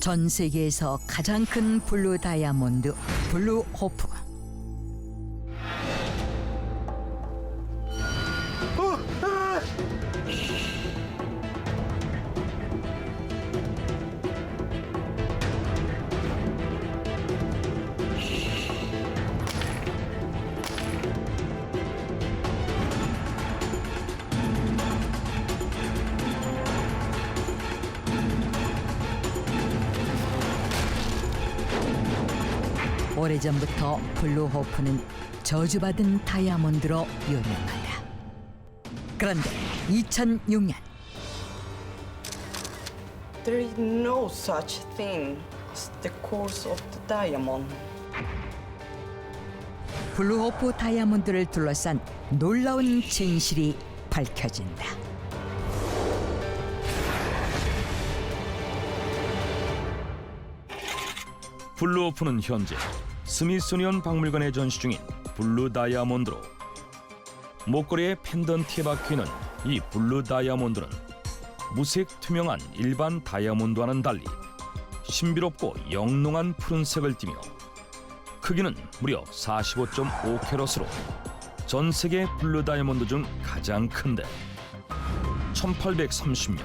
전 세계에서 가장 큰 블루 다이아몬드 블루 호프. 오래전부터 블루 호프는 저주받은 다이아몬드로 유명하다. 그런데 2006년 There is no such thing as the course of the diamond. 블루 호프 다이아몬드를 둘러싼 놀라운 진실이 밝혀진다. 블루 호프는 현재 스미소니언 박물관에 전시 중인 블루 다이아몬드로, 목걸이에 펜던트에 박혀있는 이 블루 다이아몬드는 무색 투명한 일반 다이아몬드와는 달리 신비롭고 영롱한 푸른색을 띠며 크기는 무려 45.5캐럿으로 전 세계 블루 다이아몬드 중 가장 큰데, 1830년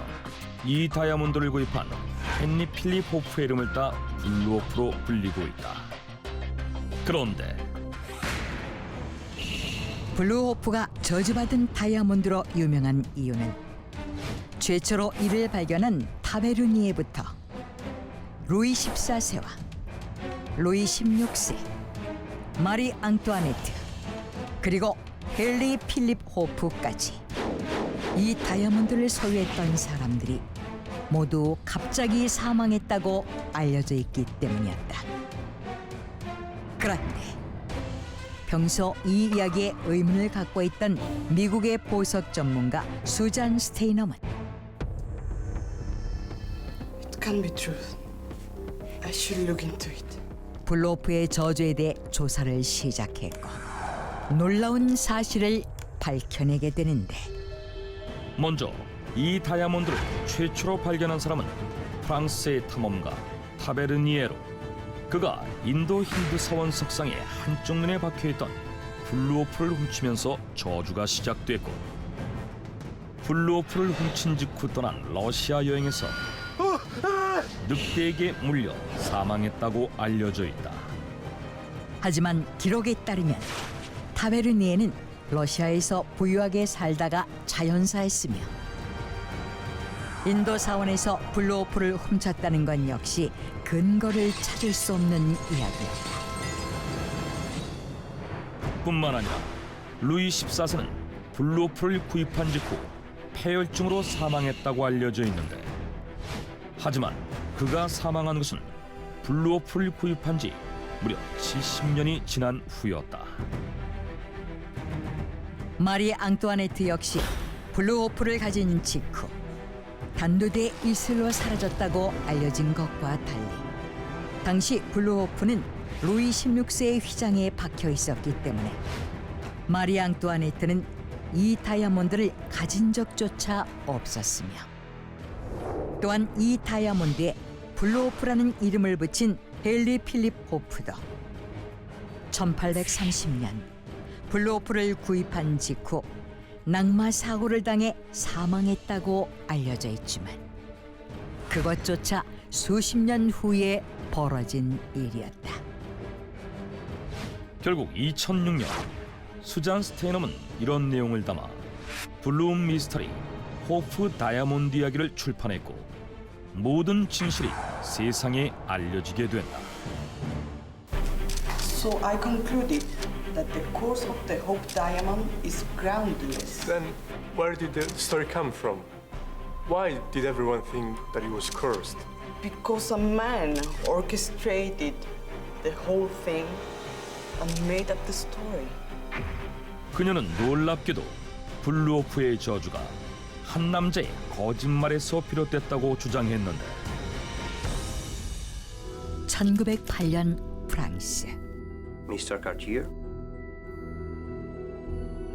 이 다이아몬드를 구입한 헨리 필립 호프의 이름을 따 블루 호프로 불리고 있다. 그런데 블루 호프가 저주받은 다이아몬드로 유명한 이유는 최초로 이를 발견한 타베르니에부터 루이 14세와 루이 16세, 마리 앙뚜아네트, 그리고 헨리 필립 호프까지 이 다이아몬드를 소유했던 사람들이 모두 갑자기 사망했다고 알려져 있기 때문이었다. 그런데 평소 이 이야기에 의문을 갖고 있던 미국의 보석 전문가 수잔 스테이너먼, It can be true. I should look into it. 블루 호프의 저주에 대해 조사를 시작했고 놀라운 사실을 밝혀내게 되는데, 먼저 이 다이아몬드를 최초로 발견한 사람은 프랑스의 탐험가 타베르니에로. 그가 인도 힌두 서원 석상의 한쪽 눈에 박혀있던 블루 호프를 훔치면서 저주가 시작됐고, 블루 호프를 훔친 직후 떠난 러시아 여행에서 늑대에게 물려 사망했다고 알려져 있다. 하지만 기록에 따르면 타베르니에는 러시아에서 부유하게 살다가 자연사했으며 인도 사원에서 블루 호프를 훔쳤다는 건 역시 근거를 찾을 수 없는 이야기였다. 뿐만 아니라 루이 14세는 블루 호프를 구입한 직후 폐혈증으로 사망했다고 알려져 있는데, 하지만 그가 사망한 것은 블루 호프를 구입한 지 무려 70년이 지난 후였다. 마리 앙뚜아네트 역시 블루 호프를 가진 직후 단두대 이슬로 사라졌다고 알려진 것과 달리 당시 블루 호프는 루이 16세의 휘장에 박혀 있었기 때문에 마리 앙뚜아네트는 이 다이아몬드를 가진 적조차 없었으며, 또한 이 다이아몬드에 블루 호프라는 이름을 붙인 헨리 필립 호프도 1830년 블루 호프를 구입한 직후 낙마 사고를 당해 사망했다고 알려져 있지만 그것조차 수십 년 후에 벌어진 일이었다. 결국 2006년 수잔 스테이넘은 이런 내용을 담아 블룸 미스터리 호프 다이아몬드 이야기를 출판했고, 모든 진실이 세상에 알려지게 된다. So I concluded that the course of the Hope Diamond is groundless. Then where did the story come from? Why did everyone think that it was cursed? Because a man orchestrated the whole thing and made up the story. 그녀는 놀랍게도 블루 호프의 저주가 한 남자의 거짓말에서 비롯됐다고 주장했는데, 1908년 프랑스. Mr. Cartier,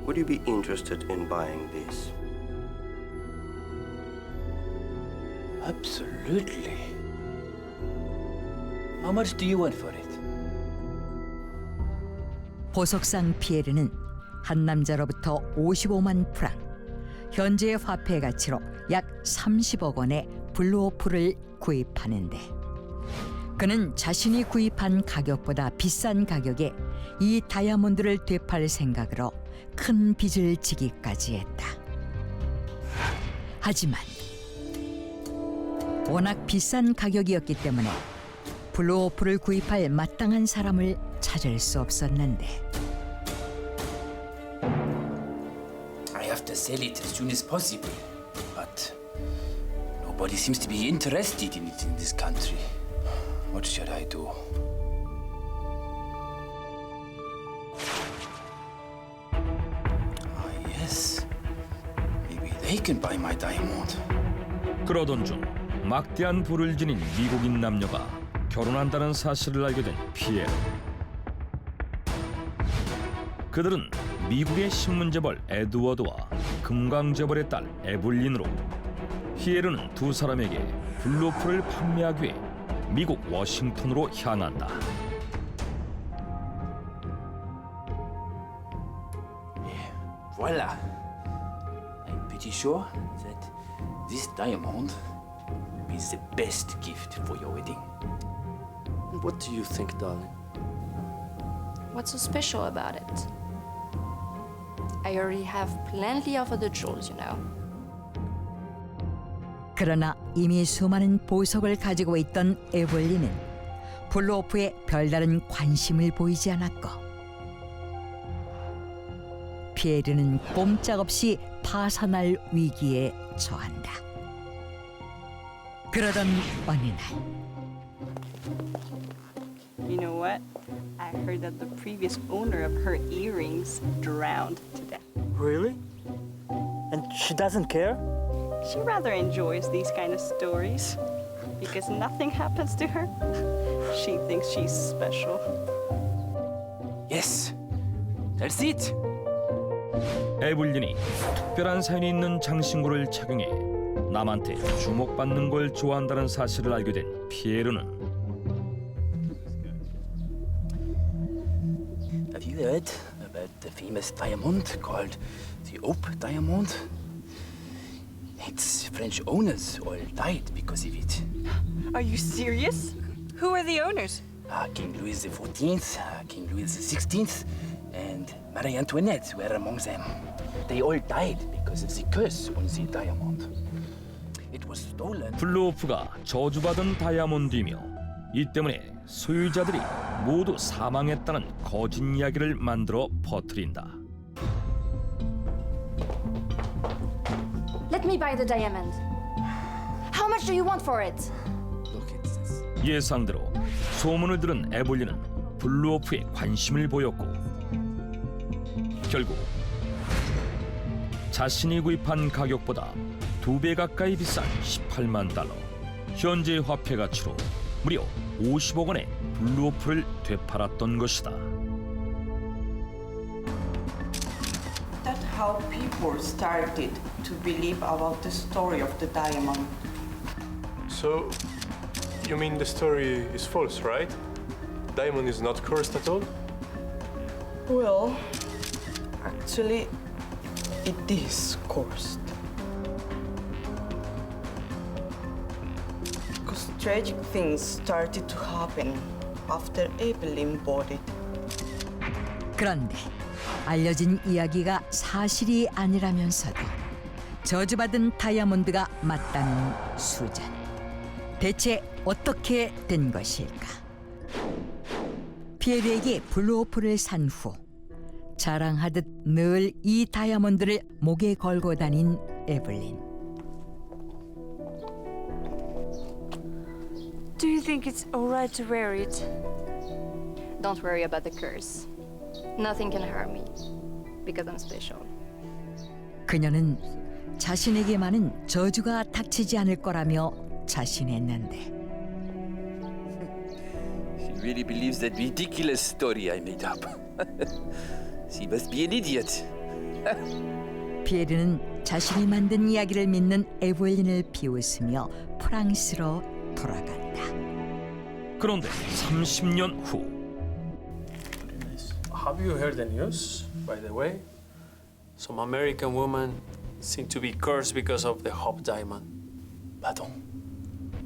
would you be interested in buying this? Absolutely. How much do you want for it? 보석상 피에르는 한 남자로부터 55만 프랑, 현재의 화폐 가치로 약 30억 원의 블루오프를 구입하는데, 그는 자신이 구입한 가격보다 비싼 가격에 이 다이아몬드를 되팔 생각으로 큰 빚을 지기까지 했다. 하지만 워낙 비싼 가격이었기 때문에 블루오프를 구입할 마땅한 사람을 찾을 수 없었는데, I have to sell it as soon as possible, but nobody seems to be interested in it in this country. What should I do? Ah, yes. Maybe they can buy my diamond. 그러던 중 막대한 부를 지닌 미국인 남녀가 결혼한다는 사실을 알게 된 피에르. 그들은 미국의 신문재벌 에드워드와 금광재벌의 딸 에블린으로 피에르는 두 사람에게 블루오프를 판매하기 위해 미국 워싱턴으로 향한다. Voila. I'm pretty sure that this diamond will be the best gift for your wedding. What do you think, darling? What's so special about it? I already have plenty of other jewels, you know. 그러나 이미 수많은 보석을 가지고 있던 에블린은 블루오프에 별다른 관심을 보이지 않았고, 피에르는 꼼짝없이 파산할 위기에 처한다. 그러던 어느 날, You know what? I heard that the previous owner of her earrings drowned to death. Really? And she doesn't care? She rather enjoys these kind of stories because nothing happens to her. She thinks she's special. Yes, that's it. 에블린이 특별한 사연이 있는 장신구를 착용해 남한테 주목받는 걸 좋아한다는 사실을 알게 된 피에르는 Have you heard about the famous diamond called the Hope Diamond? Its French owners all died because of it. Are you serious? Who are the owners? King Louis XIV, King Louis XVI, and Marie Antoinette were among them. They all died because of the curse on the diamond. It was stolen. 블루오프가 저주받은 다이아몬드이며 이 때문에 소유자들이 모두 사망했다는 거짓 이야기를 만들어 퍼뜨린다. Let me buy the diamond. How much do you want for it? Look at this. 예상대로 소문을 들은 에블린은 블루오프에 관심을 보였고, 결국 자신이 구입한 가격보다 2배 가까이 비싼 18만 달러, 현재 화폐 가치로 무려 50억 원의 블루오프를 되팔았던 것이다. That's how people started to believe about the story of the diamond. So, you mean the story is false, right? Diamond is not cursed at all? Well, actually, it is cursed. Because tragic things started to happen after Evelyn bought it. 그런데 알려진 이야기가 사실이 아니라면서도 저주받은 다이아몬드가 맞다는 수잔. 대체 어떻게 된 것일까? 피에르에게 블루오프를 산 후 자랑하듯 늘 이 다이아몬드를 목에 걸고 다닌 에블린. Do you think it's alright to wear it? Don't worry about the curse. Nothing can harm me because I'm special. 그녀는 자신에게만은 저주가 닥치지 않을 거라며 자신했는데, She really believes that ridiculous story I made up. She must be an idiot. 피에르는 자신이 만든 이야기를 믿는 에블린을 비웃으며 프랑스로 돌아간다. 그런데 30년 후 Have you heard the news, by the way? Some American woman seemed to be cursed because of the Hope Diamond. Pardon?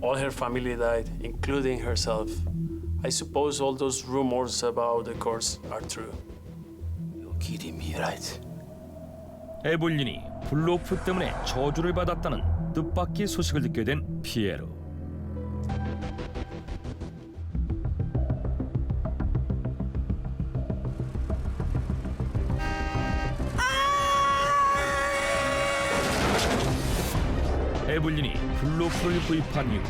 All her family died, including herself. I suppose all those rumors about the curse are true. You're kidding me, right? 에블린이 블루호프 때문에 저주를 받았다는 뜻밖의 소식을 듣게 된 피에로. 에블린이 블루호프를 구입한 이후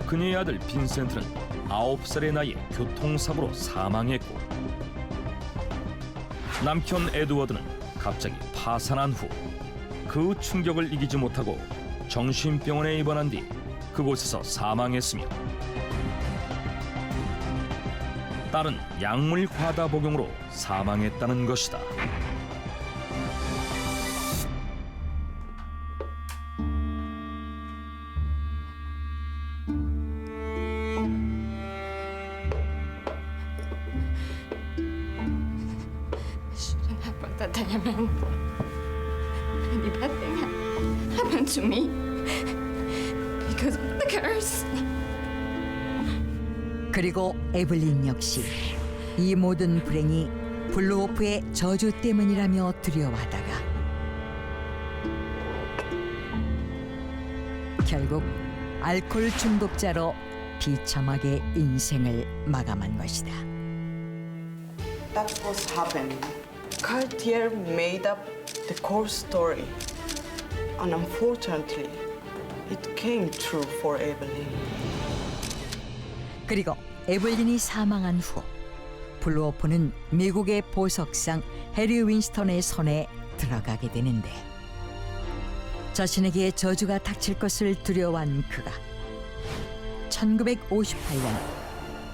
그녀의 아들 빈센트는 9살의 나이에 교통사고로 사망했고, 남편 에드워드는 갑자기 파산한 후 그 충격을 이기지 못하고 정신병원에 입원한 뒤 그곳에서 사망했으며, 딸은 약물 과다 복용으로 사망했다는 것이다. Shouldn't have bought that diamond. Any bad thing happened to me because of the curse. 그리고 에블린 역시 이 모든 불행이 블루호프의 저주 때문이라며 두려워하다가 결국 알코올 중독자로 비참하게 인생을 마감한 것이다. That's what happened. Cartier made up the core story. And unfortunately, it came true for Evelyn. 그리고 에블린이 사망한 후 블루호프는 미국의 보석상 해리 윈스턴의 손에 들어가게 되는데, 자신에게 저주가 닥칠 것을 두려워한 그가 1958년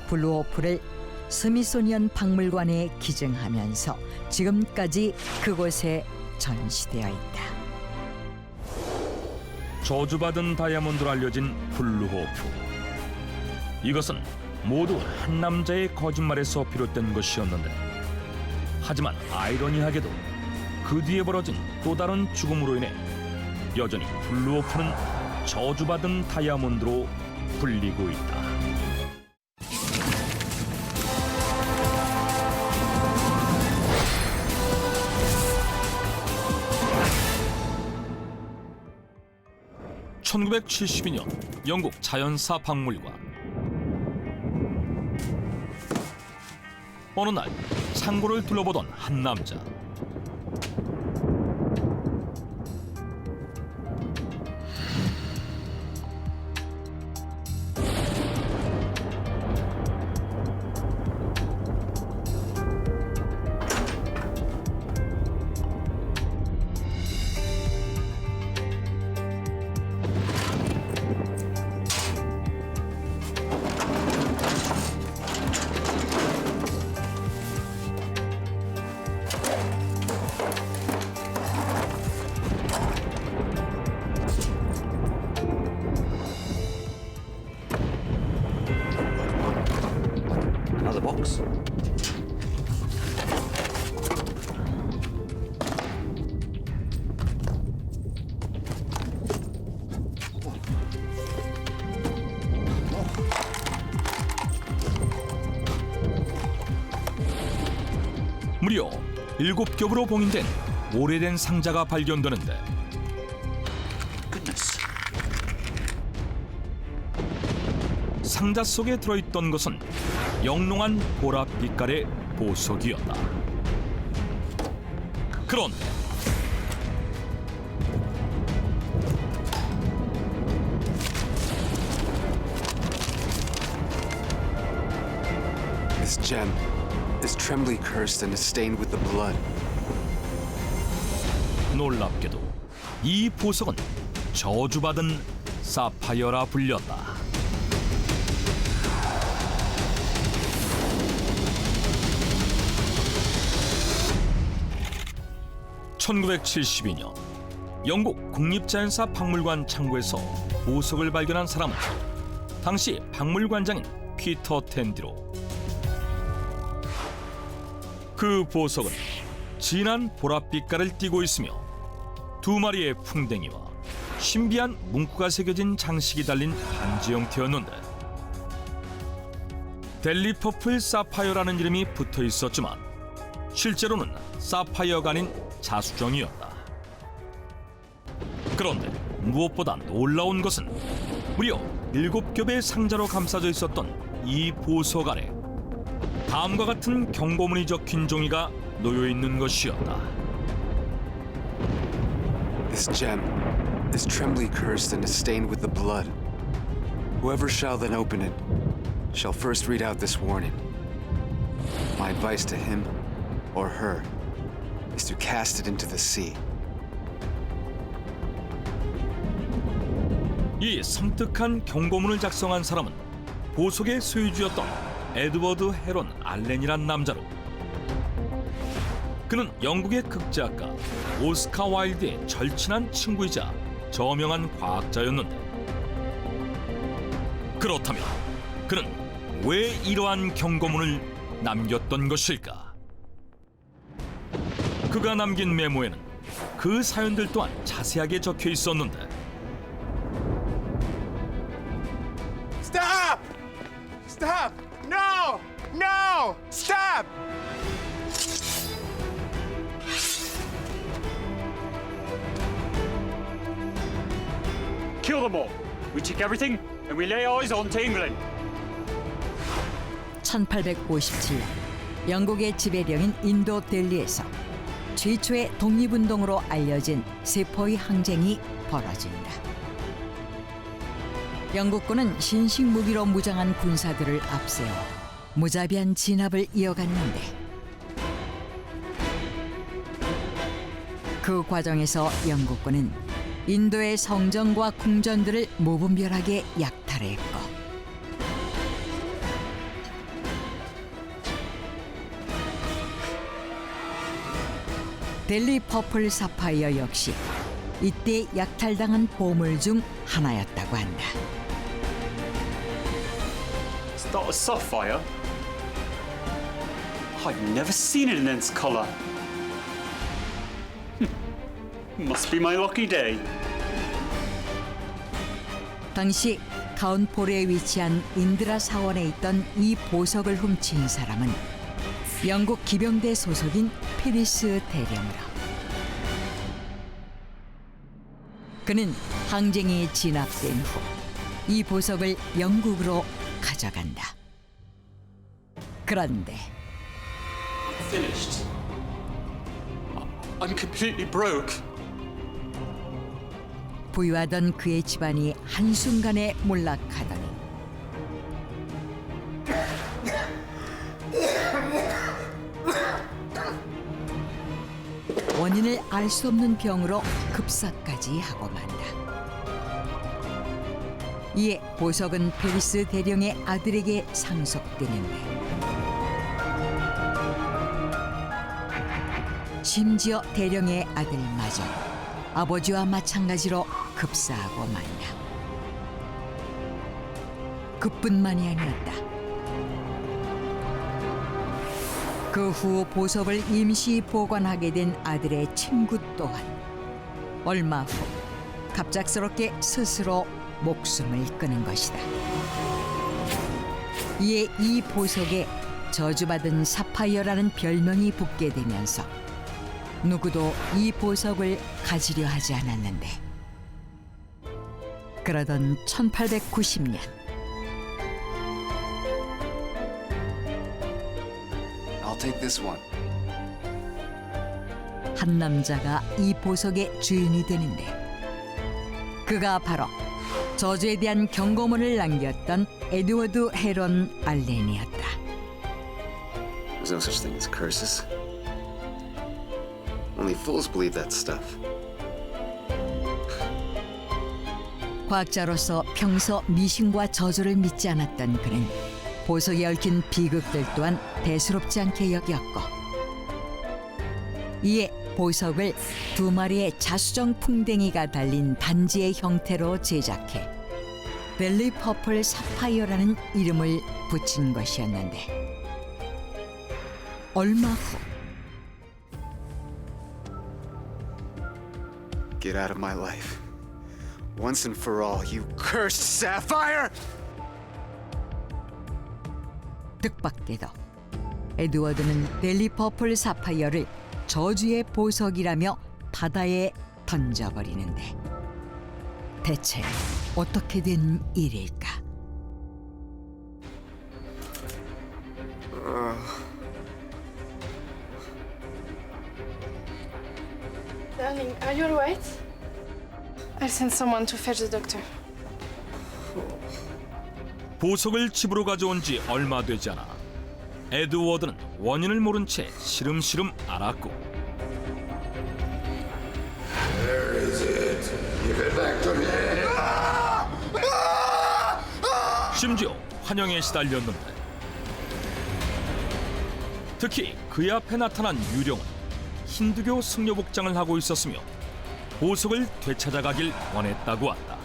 블루호프를 스미소니언 박물관에 기증하면서 지금까지 그곳에 전시되어 있다. 저주받은 다이아몬드로 알려진 블루호프. 이것은 모두 한 남자의 거짓말에서 비롯된 것이었는데, 하지만 아이러니하게도 그 뒤에 벌어진 또 다른 죽음으로 인해 여전히 블루호프는 저주받은 다이아몬드로 불리고 있다. (1972년) 영국 자연사 박물관. 어느 날 창고를 둘러보던 한 남자. Another box. 무려 7겹으로 봉인된 오래된 상자가 발견되는데, Goodness. 상자 속에 들어있던 것은 영롱한 보랏빛깔의 보석이었다. 그런데 This gem is trembly cursed and is stained with the blood. 놀랍게도 이 보석은 저주받은 사파이어라 불렸다. (1972년) 영국 국립자연사 박물관 창고에서 보석을 발견한 사람은 당시 박물관장인 피터 텐디로. 그 보석은 진한 보랏빛깔을 띠고 있으며 두 마리의 풍뎅이와 신비한 문구가 새겨진 장식이 달린 반지 형태였는데 델리 퍼플 사파이어라는 이름이 붙어 있었지만 실제로는 사파이어가 아닌 자수정이었다. 그런데 무엇보다 놀라운 것은 무려 7겹의 상자로 감싸져 있었던 이 보석 아래 다음과 같은 경고문이 적힌 종이가 놓여 있는 것이었다. This gem is trembly cursed and is stained with the blood. Whoever shall then open it shall first read out this warning. My advice to him or her is to cast it into the sea. 이 섬뜩한 경고문을 작성한 사람은 보석의 소유주였던 에드워드 헤런 알렌이란 남자로 그는 영국의 극작가 오스카 와일드의 절친한 친구이자 저명한 과학자였는데 그렇다면 그는 왜 이러한 경고문을 남겼던 것일까? 그가 남긴 메모에는 그 사연들 또한 자세하게 적혀 있었는데 Stop! Stop! No! No! Stop! Kill them all. We take everything and we lay eyes on to England. 1857년 영국의 지배령인 인도 델리에서 최초의 독립운동으로 알려진 세포의 항쟁이 벌어진다. 영국군은 신식 무기로 무장한 군사들을 앞세워 무자비한 진압을 이어갔는데 그 과정에서 영국군은 인도의 성전과 궁전들을 무분별하게 약탈했고 델리 퍼플 사파이어 역시 이때 약탈당한 보물 중 하나였다고 한다. Is that a sapphire? I've never seen it in its color. Must be my lucky day. 당시 카운폴에 위치한 인드라 사원에 있던 이 보석을 훔친 사람은 영국 기병대 소속인 페리스 대령이라. 그는 항쟁이 진압된 후 이 보석을 영국으로 가져간다. 그런데 Finished. I'm completely broke. 부유하던 그의 집안이 한순간에 몰락하더니 원인을 알 수 없는 병으로 급사까지 하고 만다. 이에 보석은 페리스 대령의 아들에게 상속되는데 심지어 대령의 아들마저 아버지와 마찬가지로 급사하고 만다. 그뿐만이 아니었다. 그 후 보석을 임시 보관하게 된 아들의 친구 또한 얼마 후 갑작스럽게 스스로 목숨을 끊은 것이다. 이에 이 보석에 저주받은 사파이어라는 별명이 붙게 되면서 누구도 이 보석을 가지려 하지 않았는데 그러던 1890년 I'll take this one. 한 남자가 이 보석의 주인이 되는데 그가 바로 저주에 대한 경고문을 남겼던 에드워드 헤런 알렌이었다. There's no such thing as curses. Only fools believe that stuff. 과학자로서 평소 미신과 저주를 믿지 않았던 그는 보석에 얽힌 비극들 또한 대수롭지 않게 여겼고 이에 보석을 두 마리의 자수정 풍뎅이가 달린 반지의 형태로 제작해 벨리 퍼플 사파이어라는 이름을 붙인 것이었는데 얼마 후 Get out of my life. Once and for all, you cursed Sapphire! 뜻밖에도 에드워드는 델리 퍼플 사파이어를 저주의 보석이라며 바다에 던져버리는데 대체 어떻게 된 일일까? Darling, are you alright? I'll send someone to fetch the doctor. 보석을 집으로 가져온 지 얼마 되지 않아 에드워드는 원인을 모른 채 시름시름 앓았고 심지어 환영에 시달렸는데 특히 그의 앞에 나타난 유령은 힌두교 승려복장을 하고 있었으며 보석을 되찾아가길 원했다고 한다.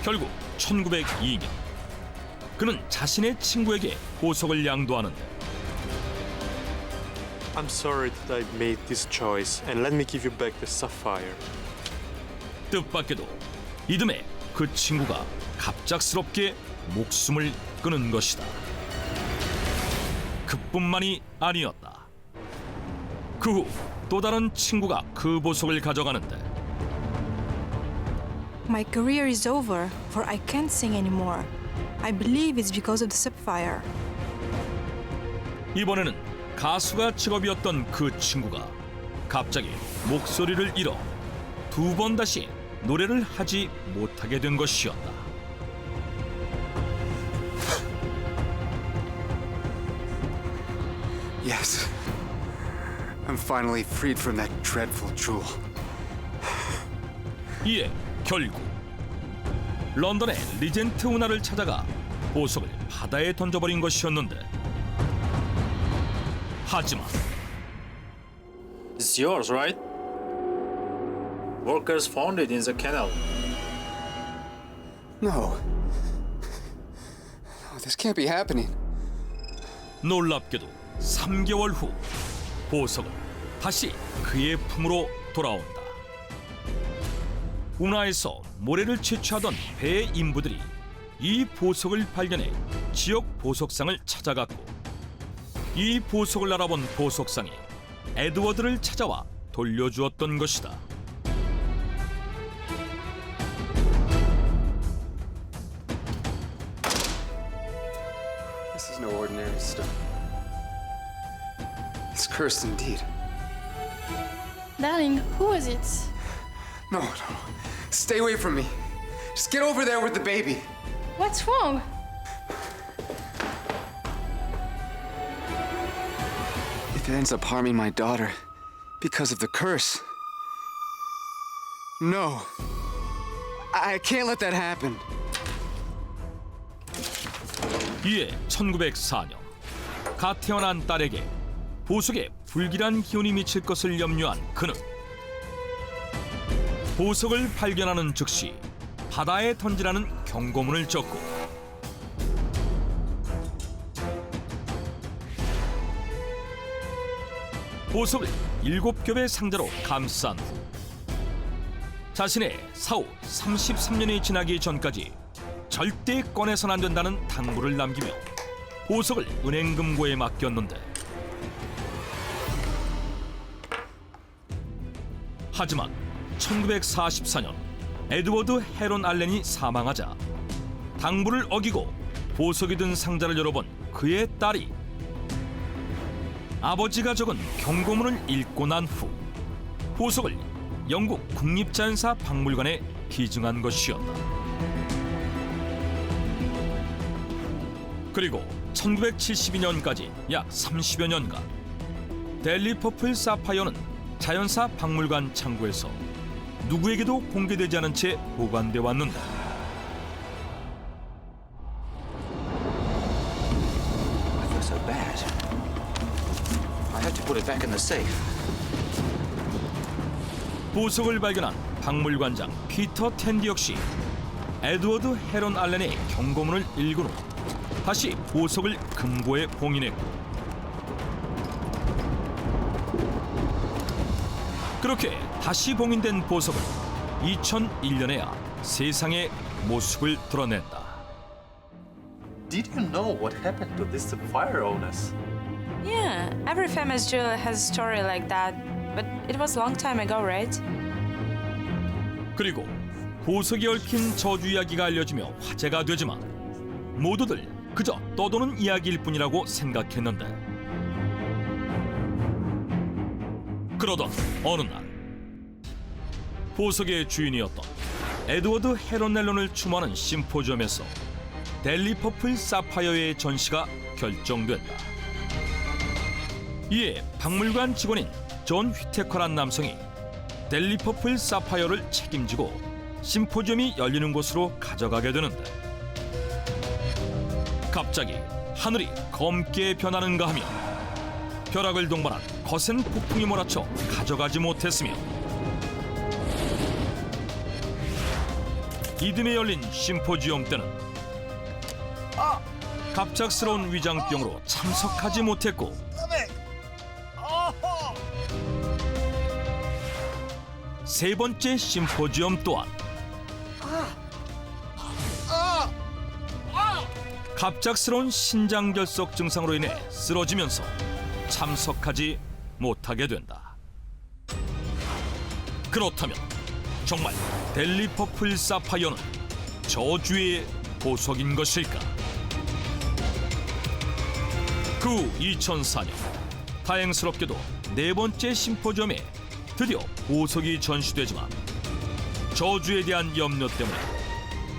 결국 1902년 그는 자신의 친구에게 보석을 양도하는데 I'm sorry that I made this choice and let me give you back the sapphire. 뜻밖에도 이듬해 그 친구가 갑작스럽게 목숨을 끊은 것이다. 그뿐만이 아니었다. 그 후 또 다른 친구가 그 보석을 가져가는데 My career is over, for I can't sing anymore. I believe it's because of the sapphire. 이번에는 가수가 직업이었던 그 친구가 갑자기 목소리를 잃어 두 번 다시 노래를 하지 못하게 된 것이었다. Yes. I'm finally freed from that dreadful jewel. 이에 결국 런던의 리젠트 운하를 찾아가 보석을 바다에 던져버린 것이었는데 하지만 It's yours, right? Workers found it in the canal. No. No, this can't be happening. 놀랍게도 3개월 후 보석은 다시 그의 품으로 돌아온다. 운하에서 모래를 채취하던 배의 인부들이 이 보석을 발견해 지역 보석상을 찾아갔고 이 보석을 알아본 보석상이 에드워드를 찾아와 돌려주었던 것이다. This is no ordinary stone. It's cursed indeed. Darling, who was it? No. Stay away from me. Just get over there with the baby. What's wrong? If it ends up harming my daughter because of the curse. No. I can't let that happen. 이에 1904년 갓 태어난 딸에게 보석에 불길한 기운이 미칠 것을 염려한 그는 보석을 발견하는 즉시 바다에 던지라는 경고문을 적고 보석을 7겹의 상자로 감싼 후 자신의 사후 33년이 지나기 전까지 절대 꺼내선 안 된다는 당부를 남기며 보석을 은행금고에 맡겼는데 하지만 1944년 에드워드 헤론 알렌이 사망하자 당부를 어기고 보석이 든 상자를 열어본 그의 딸이 아버지가 적은 경고문을 읽고 난 후 보석을 영국 국립자연사 박물관에 기증한 것이었다. 그리고 1972년까지 약 30여 년간 델리 퍼플 사파이어는 자연사 박물관 창고에서 누구에게도 공개되지 않은 채 보관돼 왔는다. I feel so bad. I had to put it back in the safe. 보석을 발견한 박물관장 피터 텐디 역시 에드워드 헤런 알렌의 경고문을 읽은 후 다시 보석을 금고에 봉인했고 그렇게 다시 봉인된 보석은 2001년에야 세상의 모습을 드러냈다. Did you know what happened to these sapphire owners? Yeah, every famous jeweler has a story like that. But it was a long time ago, right? 그리고 보석이 얽힌 저주 이야기가 알려지며 화제가 되지만 모두들 그저 떠도는 이야기일 뿐이라고 생각했는데 그러던 어느 날 보석의 주인이었던 에드워드 헤런 앨런을 추모하는 심포지엄에서 델리 퍼플 사파이어의 전시가 결정된다. 이에 박물관 직원인 존 휘테커란 남성이 델리 퍼플 사파이어를 책임지고 심포지엄이 열리는 곳으로 가져가게 되는데 갑자기 하늘이 검게 변하는가 하며 벼락을 동반한 거센 폭풍이 몰아쳐 가져가지 못했으며 이듬해 열린 심포지엄 때는 갑작스러운 위장병으로 참석하지 못했고 세 번째 심포지엄 또한 갑작스러운 신장결석 증상으로 인해 쓰러지면서 참석하지 못하게 된다. 그렇다면 정말 델리 퍼플 사파이어는 저주의 보석인 것일까? 그 후 2004년 다행스럽게도 네 번째 심포지엄에 드디어 보석이 전시되지만 저주에 대한 염려 때문에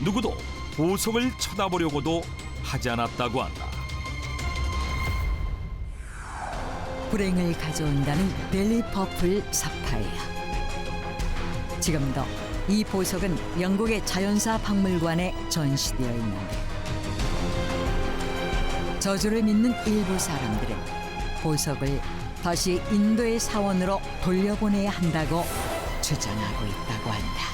누구도 보석을 쳐다보려고도 하지 않았다고 한다. 불행을 가져온다는 델리 퍼플 사파이어. 지금도 이 보석은 영국의 자연사 박물관에 전시되어 있는데 저주를 믿는 일부 사람들은 보석을 다시 인도의 사원으로 돌려보내야 한다고 주장하고 있다고 한다.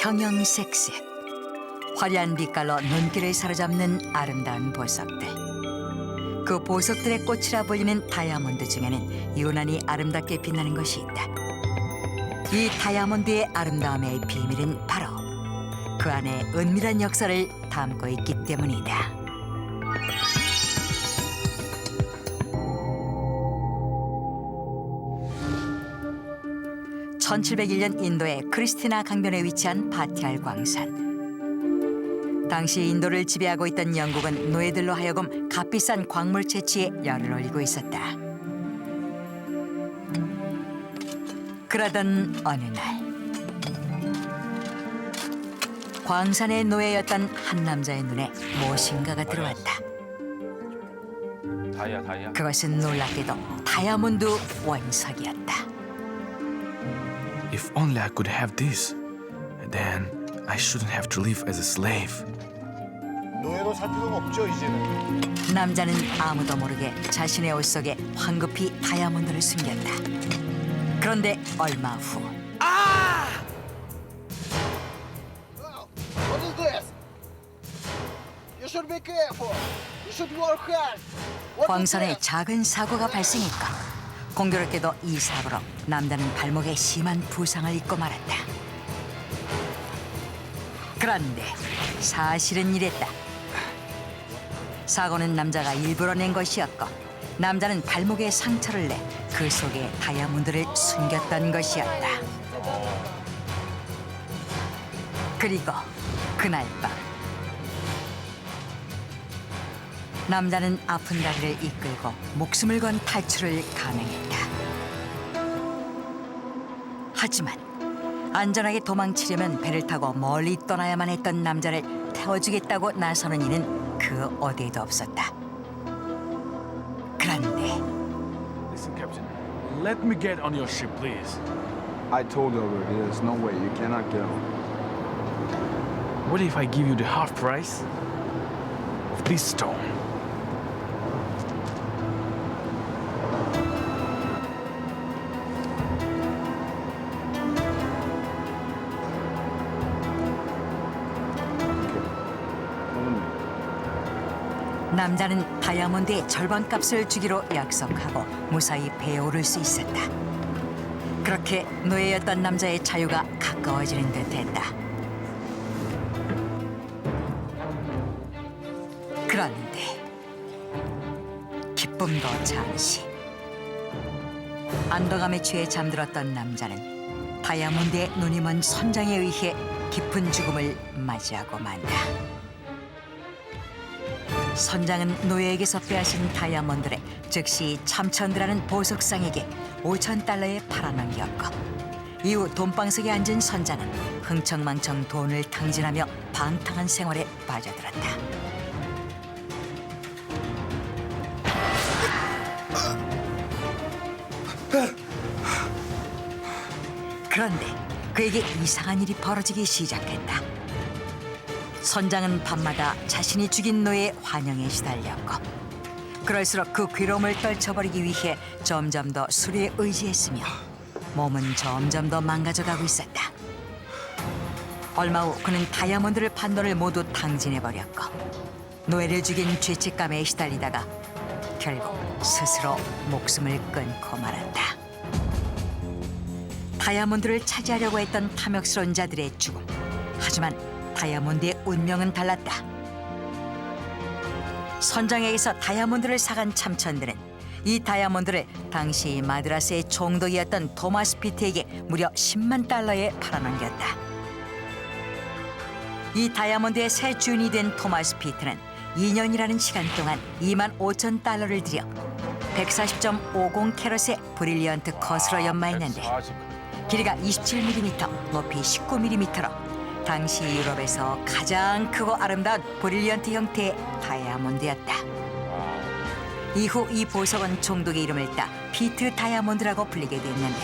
형형색색 화려한 빛깔로 눈길을 사로잡는 아름다운 보석들. 그 보석들의 꽃이라 불리는 다이아몬드 중에는 유난히 아름답게 빛나는 것이 있다. 이 다이아몬드의 아름다움의 비밀은 바로 그 안에 은밀한 역사를 담고 있기 때문이다. (1701년) 인도의 크리스티나 강변에 위치한 바티알 광산. 당시 인도를 지배하고 있던 영국은 노예들로 하여금 값비싼 광물 채취에 열을 올리고 있었다. 그러던 어느 날 광산의 노예였던 한 남자의 눈에 무엇인가가 들어왔다. 다이아. 그것은 놀랍게도 다이아몬드 원석이었다. If only I could have this, then I shouldn't have to live as a slave. 노예로 살 필요가 없죠, 이제는. 남자는 아무도 모르게 자신의 옷 속에 황급히 다이아몬드를 숨겼다. 그런데 얼마 후 What is this? You should be careful. You should work hard. 광산에 작은 사고가 발생했고 공교롭게도 이 사고로 남자는 발목에 심한 부상을 입고 말았다. 그런데 사실은 이랬다. 사고는 남자가 일부러 낸 것이었고 남자는 발목에 상처를 내 그 속에 다이아몬드를 숨겼던 것이었다. 그리고 그날 밤 남자는 아픈 다리를 이끌고 목숨을 건 탈출을 감행했다. 하지만 안전하게 도망치려면 배를 타고 멀리 떠나야만 했던 남자를 태워주겠다고 나서는 이는 그 어디에도 없었다. 그런데 Listen, Captain. Let me get on your ship, please. I told you already, there's no way, you cannot get on. What if I give you the half price of this stone? 남자는 다이아몬드의 절반값을 주기로 약속하고 무사히 배에 오를 수 있었다. 그렇게 노예였던 남자의 자유가 가까워지는 듯했다. 그런데 기쁨도 잠시. 안도감에 취해 잠들었던 남자는 다이아몬드의 눈이 먼 선장에 의해 깊은 죽음을 맞이하고 만다. 선장은 노예에게서 빼앗은 다이아몬드를 즉시 참천드라는 보석상에게 5,000달러에 팔아넘겼고, 이후 돈방석에 앉은 선장은 흥청망청 돈을 탕진하며 방탕한 생활에 빠져들었다. 그런데 그에게 이상한 일이 벌어지기 시작했다. 선장은 밤마다 자신이 죽인 노예의 환영에 시달렸고, 그럴수록 그 괴로움을 떨쳐버리기 위해 점점 더 술에 의지했으며 몸은 점점 더 망가져가고 있었다. 얼마 후 그는 다이아몬드를 판 돈을 모두 탕진해버렸고, 노예를 죽인 죄책감에 시달리다가 결국 스스로 목숨을 끊고 말았다. 다이아몬드를 차지하려고 했던 탐욕스러운 자들의 죽음. 하지만 다이아몬드의 운명은 달랐다. 선장에게서 다이아몬드를 사간 참천들은 이 다이아몬드를 당시 마드라스의 총독이었던 토마스 피트에게 무려 10만 달러에 팔아넘겼다. 이 다이아몬드의 새 주인이 된 토마스 피트는 2년이라는 시간 동안 25,000달러를 들여 140.50 캐럿의 브릴리언트 컷으로 연마했는데, 길이가 27mm, 높이 19mm로 당시 유럽에서 가장 크고 아름다운 브릴리언트 형태의 다이아몬드였다. 이후 이 보석은 총독의 이름을 따 피트 다이아몬드라고 불리게 됐는데,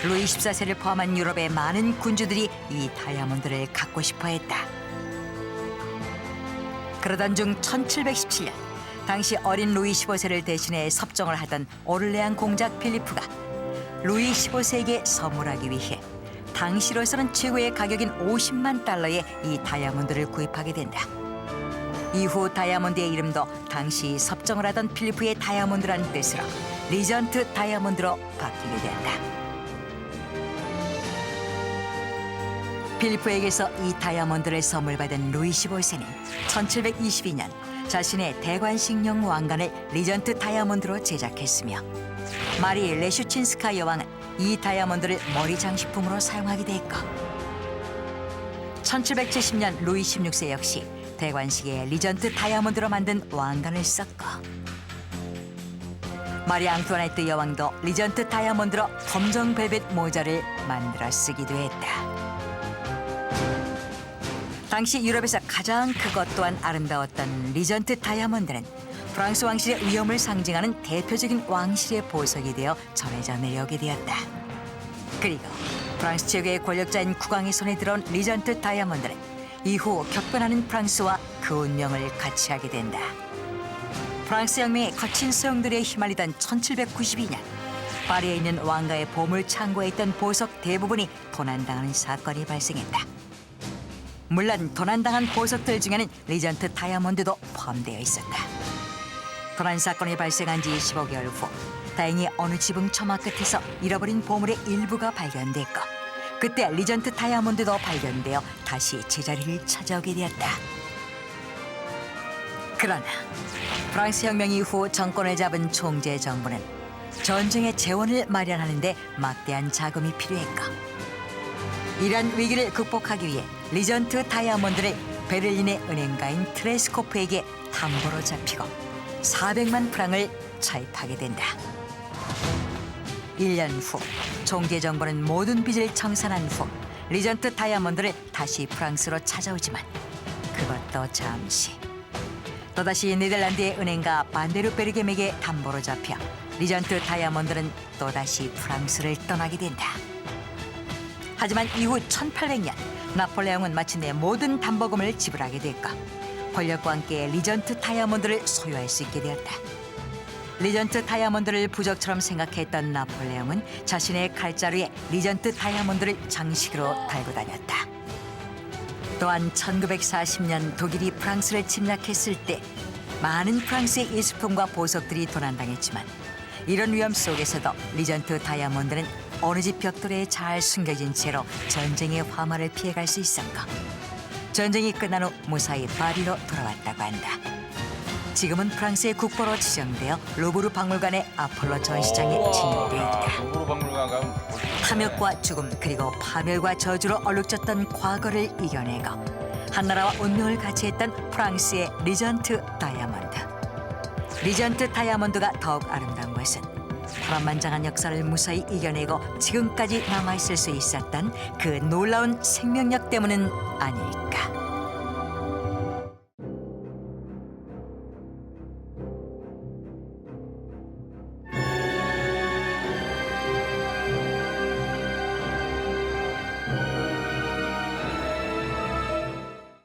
루이 14세를 포함한 유럽의 많은 군주들이 이 다이아몬드를 갖고 싶어했다. 그러던 중 1717년 당시 어린 루이 15세를 대신해 섭정을 하던 오를레안 공작 필리프가 루이 15세에게 선물하기 위해 당시로서는 최고의 가격인 50만 달러에 이 다이아몬드를 구입하게 된다. 이후 다이아몬드의 이름도 당시 섭정을 하던 필리프의 다이아몬드라는 뜻으로 리전트 다이아몬드로 바뀌게 된다. 필리프에게서 이 다이아몬드를 선물받은 루이 15세는 1722년 자신의 대관식용 왕관을 리전트 다이아몬드로 제작했으며, 마리 레슈친스카 여왕은 이 다이아몬드를 머리 장식품으로 사용하기도 했고, 1770년 루이 16세 역시 대관식에 리전트 다이아몬드로 만든 왕관을 썼고, 마리 앙투아네트 여왕도 리전트 다이아몬드로 검정 벨벳 모자를 만들어 쓰기도 했다. 당시 유럽에서 가장 크고 또한 아름다웠던 리전트 다이아몬드는 프랑스 왕실의 위엄을 상징하는 대표적인 왕실의 보석이 되어 전해져 내려오게 되었다. 그리고 프랑스 최고의 권력자인 국왕의 손에 들어온 리전트 다이아몬드는 이후 격변하는 프랑스와 그 운명을 같이 하게 된다. 프랑스 혁명의 거친 소용돌이에 휘말리던 1792년 파리에 있는 왕가의 보물 창고에 있던 보석 대부분이 도난당하는 사건이 발생했다. 물론 도난당한 보석들 중에는 리전트 다이아몬드도 포함되어 있었다. 도난 사건이 발생한 지 15개월 후 다행히 어느 지붕 처마 끝에서 잃어버린 보물의 일부가 발견됐고, 그때 리전트 다이아몬드도 발견되어 다시 제자리를 찾아오게 되었다. 그러나 프랑스 혁명 이후 정권을 잡은 총재 정부는 전쟁의 재원을 마련하는 데 막대한 자금이 필요했고, 이런 위기를 극복하기 위해 리전트 다이아몬드를 베를린의 은행가인 트레스코프에게 담보로 잡히고 400만 프랑을 차입하게 된다. 1년 후 총재 정부는 모든 빚을 청산한 후 리전트 다이아몬드를 다시 프랑스로 찾아오지만 그것도 잠시. 또다시 네덜란드의 은행가 반데르베르겜에게 담보로 잡혀 리전트 다이아몬드는 또다시 프랑스를 떠나게 된다. 하지만 이후 1800년 나폴레옹은 마침내 모든 담보금을 지불하게 됐고, 권력과 함께 리전트 다이아몬드를 소유할 수 있게 되었다. 리전트 다이아몬드를 부적처럼 생각했던 나폴레옹은 자신의 칼자루에 리전트 다이아몬드를 장식으로 달고 다녔다. 또한 1940년 독일이 프랑스를 침략했을 때 많은 프랑스의 예술품과 보석들이 도난당했지만 이런 위험 속에서도 리전트 다이아몬드는 어느 집 벽돌에 잘 숨겨진 채로 전쟁의 화마를 피해갈 수 있었고 전쟁이 끝난 후 무사히 파리로 돌아왔다고 한다. 지금은 프랑스의 국보로 지정되어 루브르 박물관의 아폴로 전시장에 진열돼 있다. 루브르 박물관 가면 탐욕과 죽음 그리고 파멸과 저주로 얼룩졌던 과거를 이겨내고 한나라와 운명을 같이 했던 프랑스의 리전트 다이아몬드. 리전트 다이아몬드가 더욱 아름다운 것은 파란만장한 역사를 무사히 이겨내고 지금까지 남아있을 수 있었던 그 놀라운 생명력 때문은 아닐까.